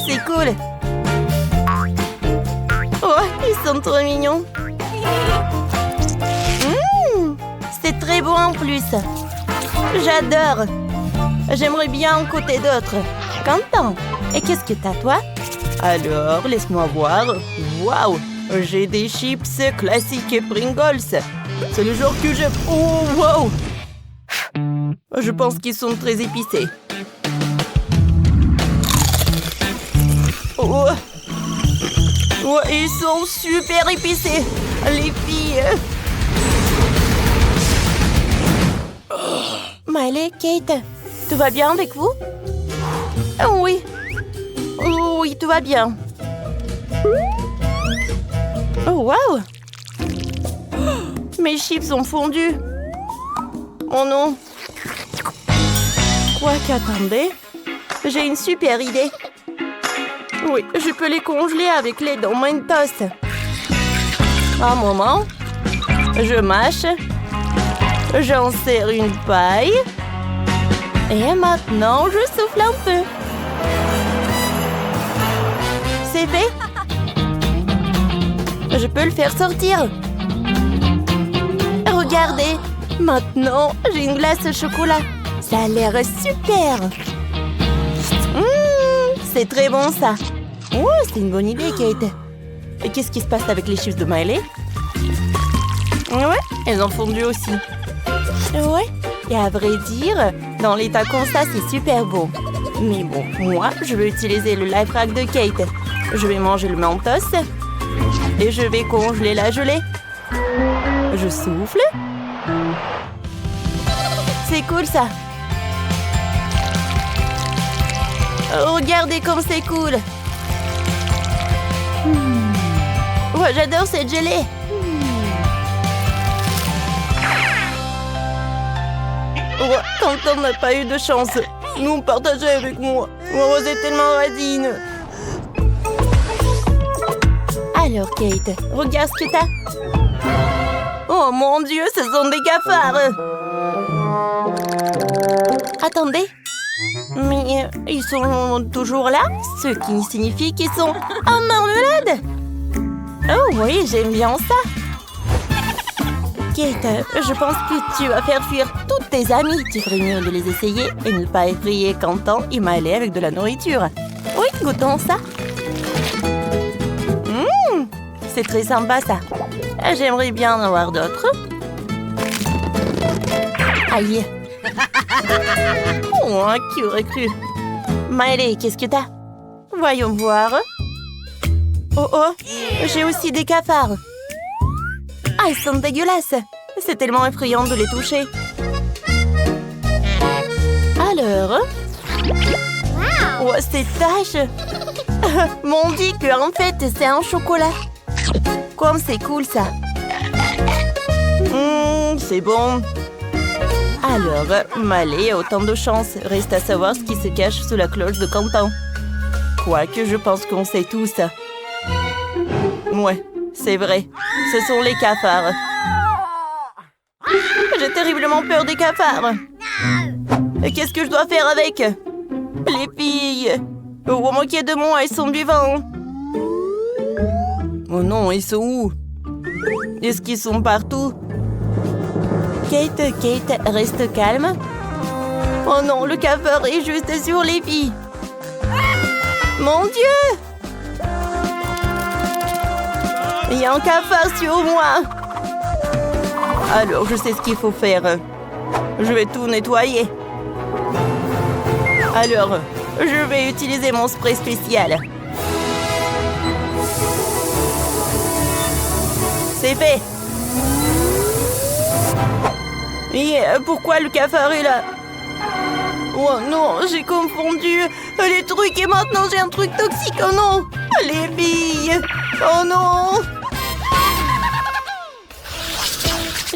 C'est cool. Oh, ils sont trop mignons. C'est très bon en plus. J'adore. J'aimerais bien en côté d'autres. Content. Et qu'est-ce que t'as, toi? Alors, laisse-moi voir. Waouh! J'ai des chips classiques Pringles. C'est le genre que j'aime. Oh, waouh! Je pense qu'ils sont très épicés. Oh! Oh, ils sont super épicés. Les filles. Miley, Kate, tout va bien avec vous? Oui. Oui, tout va bien. Oh, wow! Mes chips ont fondu. Oh non. Quoi qu'attendez, j'ai une super idée. Oui, je peux les congeler avec les dents Mentos. Un moment. Je mâche. J'en serre une paille. Et maintenant, je souffle un peu. C'est fait. Je peux le faire sortir. Regardez. Maintenant, j'ai une glace au chocolat. Ça a l'air super. C'est très bon, ça. Oh, c'est une bonne idée, Kate. Et qu'est-ce qui se passe avec les chips de Miley? Ouais, elles ont fondu aussi. Ouais, et à vrai dire, dans l'état comme ça, c'est super bon. Mais bon, moi, je vais utiliser le life hack de Kate. Je vais manger le Mentos et je vais congeler la gelée. Je souffle. C'est cool, ça. Regardez comme c'est cool. Oh, j'adore cette gelée. Oh, Quentin n'a pas eu de chance. Nous partageait avec moi. Oh, c'est tellement radine. Alors, Kate, regarde ce que t'as. Oh mon Dieu, ce sont des cafards. Attendez. Mais ils sont toujours là, ce qui signifie qu'ils sont en marmelade. Oh oui, j'aime bien ça. Kate, je pense que tu vas faire fuir toutes tes amies. Tu ferais mieux de les essayer et ne pas effrayer Quentin et Miley avec de la nourriture. Oui, goûtons ça. C'est très sympa ça. J'aimerais bien en avoir d'autres. Aïe. Oh, qui aurait cru? Miley, qu'est-ce que t'as? Voyons voir. Oh, j'ai aussi des cafards. Ah, ils sont dégueulasses. C'est tellement effrayant de les toucher. Alors? Oh, ces taches. M'ont dit qu'en fait, c'est un chocolat. Comme c'est cool, ça. C'est bon. Alors, Miley a autant de chance. Reste à savoir ce qui se cache sous la cloche de Quentin. Quoique, je pense qu'on sait tous. Ouais, c'est vrai. Ce sont les cafards. J'ai terriblement peur des cafards. Qu'est-ce que je dois faire avec? Les filles. Au moquer de moi, ils sont vivants. Oh non, ils sont où? Est-ce qu'ils sont partout? Kate, reste calme. Oh non, le cafard est juste sur les filles. Mon Dieu! Il y a un cafard sur moi. Alors, je sais ce qu'il faut faire. Je vais tout nettoyer. Alors, je vais utiliser mon spray spécial. C'est fait. Et pourquoi le cafard est là? Oh non, j'ai confondu les trucs et maintenant j'ai un truc toxique. Oh non, les filles. Oh non.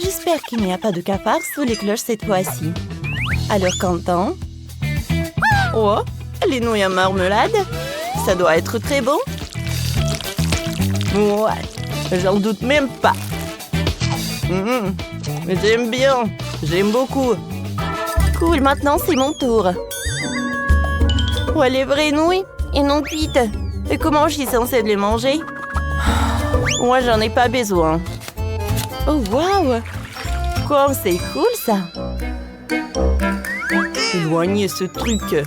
J'espère qu'il n'y a pas de cafard sous les cloches cette fois-ci. Alors, Quentin? Oh, les nouilles à marmelade. Ça doit être très bon. Ouais, j'en doute même pas. J'aime bien. J'aime beaucoup. Cool, maintenant c'est mon tour. Oh, les vraies nouilles et non cuites. Et comment je suis censée les manger? Moi, j'en ai pas besoin. Oh, waouh! Comme c'est cool, ça! Éloignez ce truc.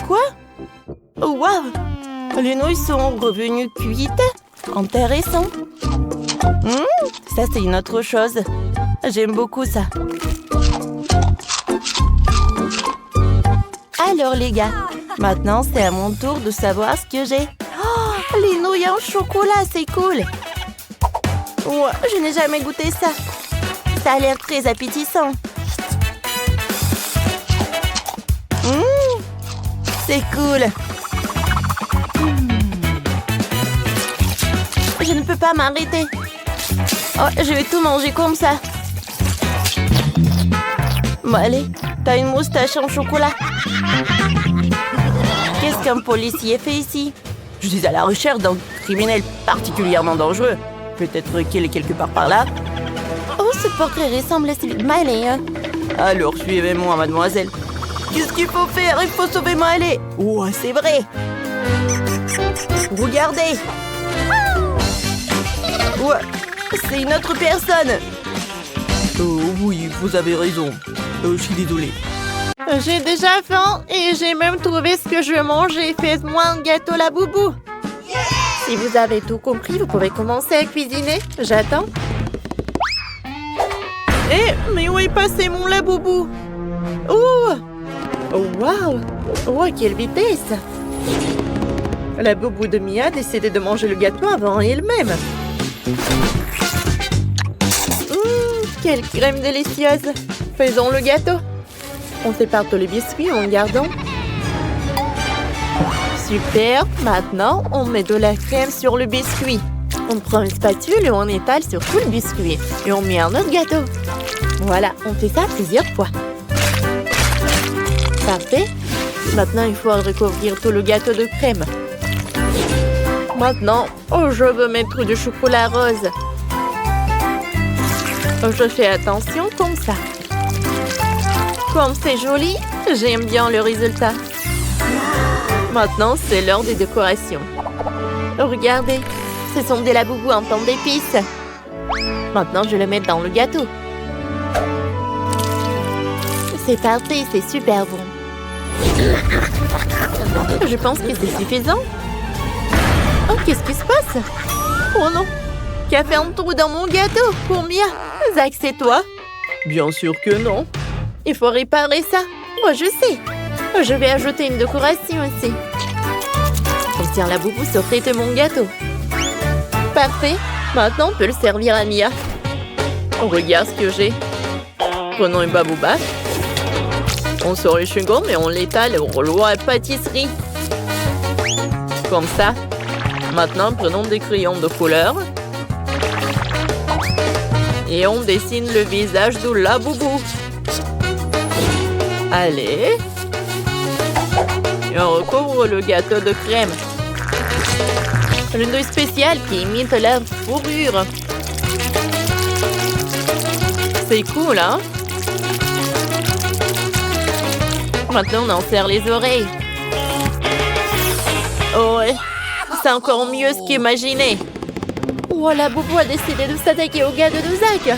Quoi? Oh, waouh! Les nouilles sont revenues cuites? Intéressant. Ça, c'est une autre chose. J'aime beaucoup ça. Alors, les gars, maintenant, c'est à mon tour de savoir ce que j'ai. Oh, les nouilles en chocolat, c'est cool! Ouais, je n'ai jamais goûté ça. Ça a l'air très appétissant. C'est cool. Je ne peux pas m'arrêter. Oh, je vais tout manger comme ça. Bon, allez, t'as une moustache en chocolat. Qu'est-ce qu'un policier fait ici? Je suis à la recherche d'un criminel particulièrement dangereux. Peut-être qu'il est quelque part par là. Oh, ce portrait ressemble à celui de Miley. Hein? Alors, suivez-moi, mademoiselle. Qu'est-ce qu'il faut faire? Il faut sauver Miley. Oh, c'est vrai. Regardez. Ouais, c'est une autre personne. Oh, oui, vous avez raison. Je suis désolée. J'ai déjà faim et j'ai même trouvé ce que je veux manger. Faites-moi un gâteau la boubou. Si vous avez tout compris, vous pouvez commencer à cuisiner. J'attends. Mais où est passé mon laboubou? Oh! Oh, waouh! Oh, quelle vitesse! La boubou de Mia a décidé de manger le gâteau avant elle-même. Quelle crème délicieuse! Faisons le gâteau. On sépare tous les biscuits en gardant. Super, maintenant on met de la crème sur le biscuit. On prend une spatule et on étale sur tout le biscuit. Et on met un autre gâteau. Voilà, on fait ça plusieurs fois. Parfait. Maintenant il faut recouvrir tout le gâteau de crème. Maintenant, je veux mettre du chocolat rose. Je fais attention comme ça. Comme c'est joli, j'aime bien le résultat. Maintenant, c'est l'heure des décorations. Regardez, ce sont des laboubous en forme d'épices. Maintenant, je le mets dans le gâteau. C'est parfait, c'est super bon. Je pense que c'est suffisant. Oh, qu'est-ce qui se passe? Oh non! Qui a fait un trou dans mon gâteau pour Mia? Zach, c'est toi? Bien sûr que non. Il faut réparer ça. Moi, je sais. Je vais ajouter une décoration aussi. On tient la boubou sur de mon gâteau. Parfait. Maintenant, on peut le servir à Mia. Regarde ce que j'ai. Prenons une babouba. On sort les chewing-gums et on l'étale au rouleau à pâtisserie. Comme ça. Maintenant, prenons des crayons de couleur. Et on dessine le visage de la boubou. Allez. Et on recouvre le gâteau de crème. Une douille spéciale qui imite la fourrure. C'est cool, hein? Maintenant, on en serre les oreilles. Oh ouais, c'est encore mieux ce qu'imaginé. Oh, la boubou a décidé de s'attaquer au gâteau de Zach.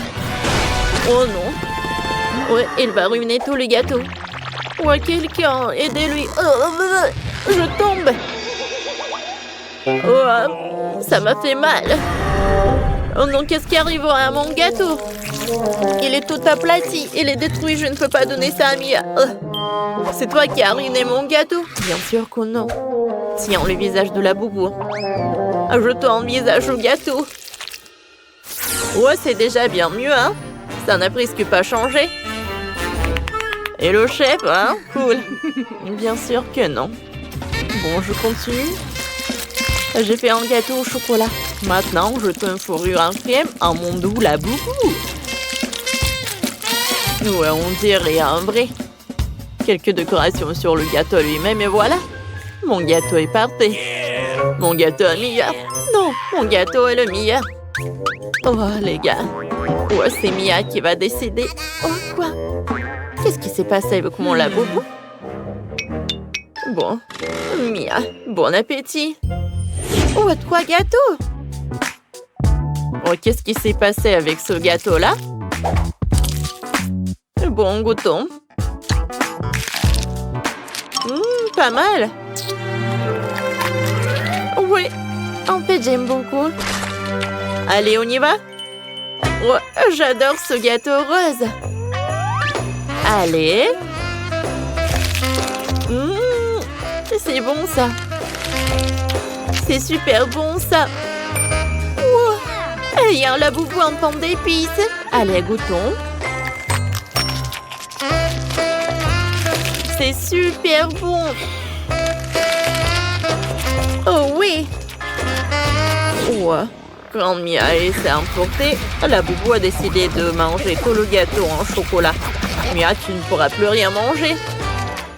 Oh non. Ouais, il va ruiner tout le gâteau. Ouais, quelqu'un, aidez-lui. Oh, je tombe. Oh, ça m'a fait mal. Oh non, qu'est-ce qui arrivera à mon gâteau? Il est tout aplati. Il est détruit. Je ne peux pas donner ça à Mia. C'est toi qui as ruiné mon gâteau? Bien sûr que non. Tiens, le visage de la boubou. Ajoutons un visage au gâteau. Ouais, c'est déjà bien mieux, hein? Ça n'a presque pas changé. Et le chef, hein? Cool. Bien sûr que non. Bon, je continue. J'ai fait un gâteau au chocolat. Maintenant, je te une fourrure en crème à mon doux la boubou. Ouais, on dirait un vrai. Quelques décorations sur le gâteau lui-même et voilà. Mon gâteau est parfait. Mon gâteau est meilleur. Non, mon gâteau est le meilleur. Oh, les gars. Ouais, c'est Mia qui va décider. Oh, quoi? Qu'est-ce qui s'est passé avec mon la boubou? Bon. Mia, bon appétit. Oh, 3 gâteaux. Oh, qu'est-ce qui s'est passé avec ce gâteau-là? Bon, goûtons. Pas mal. Oui, en fait, j'aime beaucoup. Allez, on y va? Ouais, j'adore ce gâteau rose. Allez. C'est bon, ça. C'est super bon, ça. Wow. Il y a un laboubou en forme d'épices. Allez, goûtons. C'est super bon. Oh oui. Ouais. Quand Mia s'est emportée, la boubou a décidé de manger tout le gâteau en chocolat. Mia, tu ne pourras plus rien manger.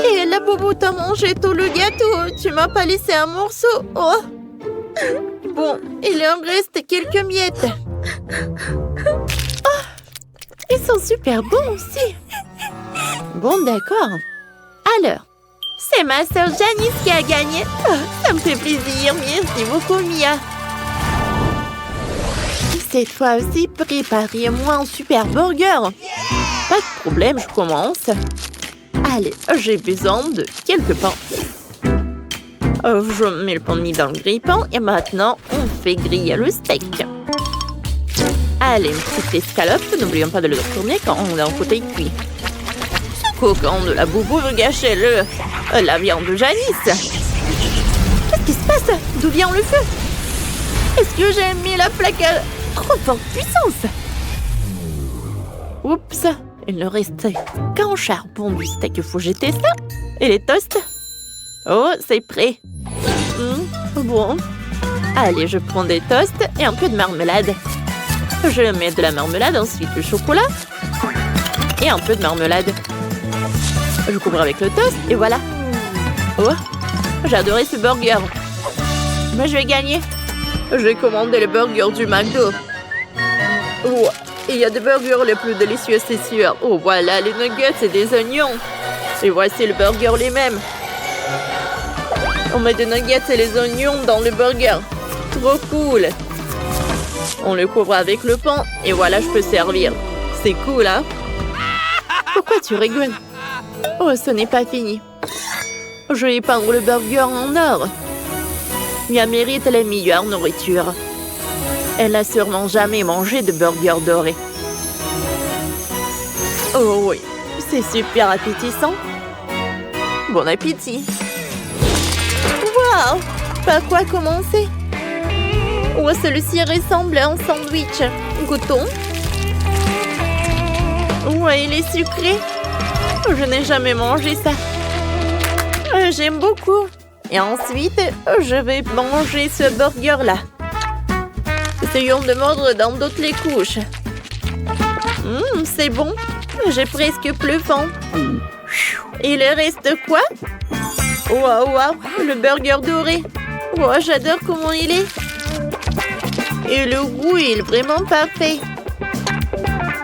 Et la boubou t'a mangé tout le gâteau. Tu m'as pas laissé un morceau. Oh. Bon, il en reste quelques miettes. Oh. Ils sont super bons aussi. Bon, d'accord. Alors, c'est ma sœur Janice qui a gagné. Oh, ça me fait plaisir. Merci beaucoup, Mia. Cette fois aussi, préparez-moi un super burger. Pas de problème, je commence. Allez, j'ai besoin de quelques pains. Je mets le pain de mie dans le grille-pain et maintenant, on fait griller le steak. Allez, une petite escalope. N'oublions pas de le tourner quand on est en côté cuit. Ce coquin de la boubou veut gâcher la viande de Janice. Qu'est-ce qui se passe? D'où vient le feu? Est-ce que j'ai mis la plaque à trop forte puissance? Oups, il ne restait qu'un charbon du steak. Il faut jeter ça. Et les toasts? Oh, c'est prêt. Bon. Allez, je prends des toasts et un peu de marmelade. Je mets de la marmelade, ensuite du chocolat. Et un peu de marmelade. Je couvre avec le toast et voilà. Oh, j'ai adoré ce burger. Mais je vais gagner. J'ai commandé le burger du McDo. Oh, Il y a des burgers les plus délicieux, c'est sûr. Oh, voilà, les nuggets et des oignons. Et voici le burger les mêmes. On met des nuggets et les oignons dans le burger. Trop cool. On le couvre avec le pain et voilà, je peux servir. C'est cool, hein? Pourquoi tu rigoles? Oh, ce n'est pas fini. Je vais peindre le burger en or. Mia mérite la meilleure nourriture. Elle n'a sûrement jamais mangé de burger doré. Oh oui, c'est super appétissant. Bon appétit. Waouh! Par quoi commencer? Oh, celui-ci ressemble à un sandwich. Goûtons. Ouais, il est sucré. Je n'ai jamais mangé ça. J'aime beaucoup. Et ensuite, je vais manger ce burger-là. Essayons de mordre dans d'autres les couches. C'est bon. J'ai presque plus faim. Il reste quoi? Waouh, le burger doré. Oh, j'adore comment il est. Et le goût est vraiment parfait.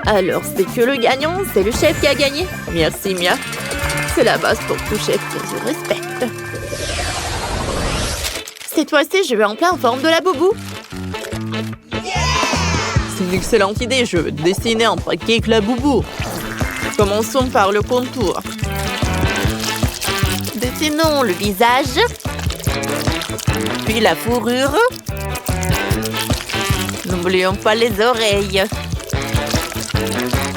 Alors, c'est que le gagnant, c'est le chef qui a gagné. Merci, Mia. C'est la base pour tout chef que je respecte. Cette fois-ci, je vais en plein forme de la boubou. C'est une excellente idée. Je veux dessiner un pancake la boubou. Commençons par le contour. Dessinons le visage. Puis la fourrure. N'oublions pas les oreilles.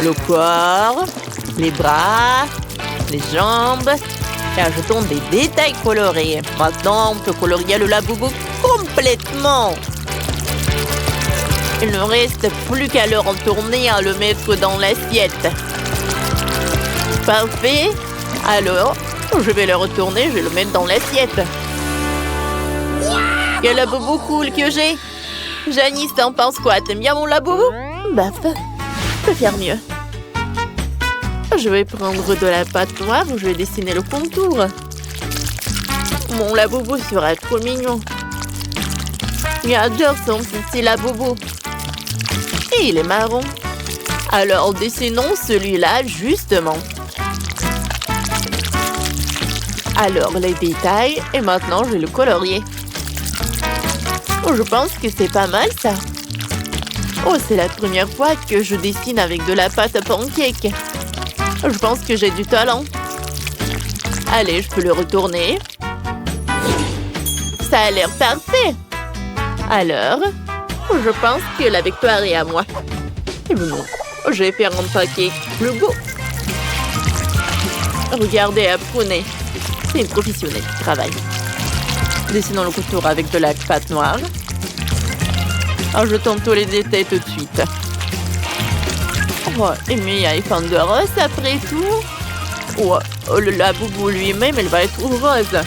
Le corps. Les bras. Les jambes. Et ajoutons des détails colorés. Maintenant, on peut colorier le laboubou complètement. Il ne reste plus qu'à le retourner et à le mettre dans l'assiette. Parfait. Alors, je vais le retourner, je vais le mettre dans l'assiette. Quel laboubou cool que j'ai. Janice, t'en penses quoi? T'aimes bien mon laboubou? Baf, je peux faire mieux. Je vais prendre de la pâte noire, je vais dessiner le contour. Mon laboubou sera trop mignon. J'adore son petit laboubou. Et il est marron. Alors, dessinons celui-là, justement. Alors, les détails. Et maintenant, je vais le colorier. Oh, je pense que c'est pas mal, ça. Oh, c'est la première fois que je dessine avec de la pâte à pancake. Je pense que j'ai du talent. Allez, je peux le retourner. Ça a l'air parfait. Alors, je pense que la victoire est à moi. Et non, je vais faire un pancake plus beau. Regardez, apprenez. C'est une professionnelle qui travaille. Dessinons le contour avec de la pâte noire. Ajoutons tous les détails tout de suite. Oh, et Mia est fan de rose après tout. Oh, le laboubou lui-même, elle va être rose.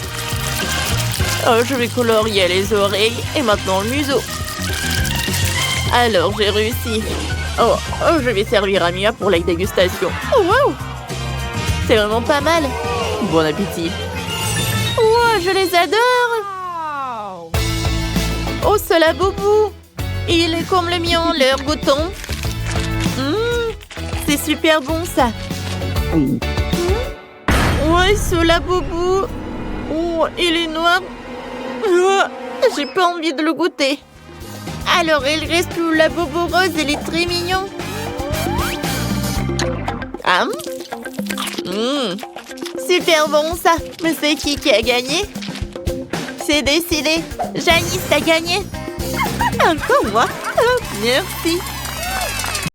Oh, je vais colorier les oreilles et maintenant le museau. Alors, j'ai réussi. Oh, je vais servir à Mia pour la dégustation. Oh, wow! C'est vraiment pas mal. Bon appétit. Oh, je les adore. Oh, ce laboubou. Il est comme le mien, leur bouton. C'est super bon, ça. Ouais, ce laboubou. Oh, il est noir. Oh, j'ai pas envie de le goûter. Alors, il reste le laboubou rose, il est très mignon. Super bon, ça. Mais c'est qui a gagné? C'est décidé. Janice, t'as gagné. Encore moi. Oh, merci.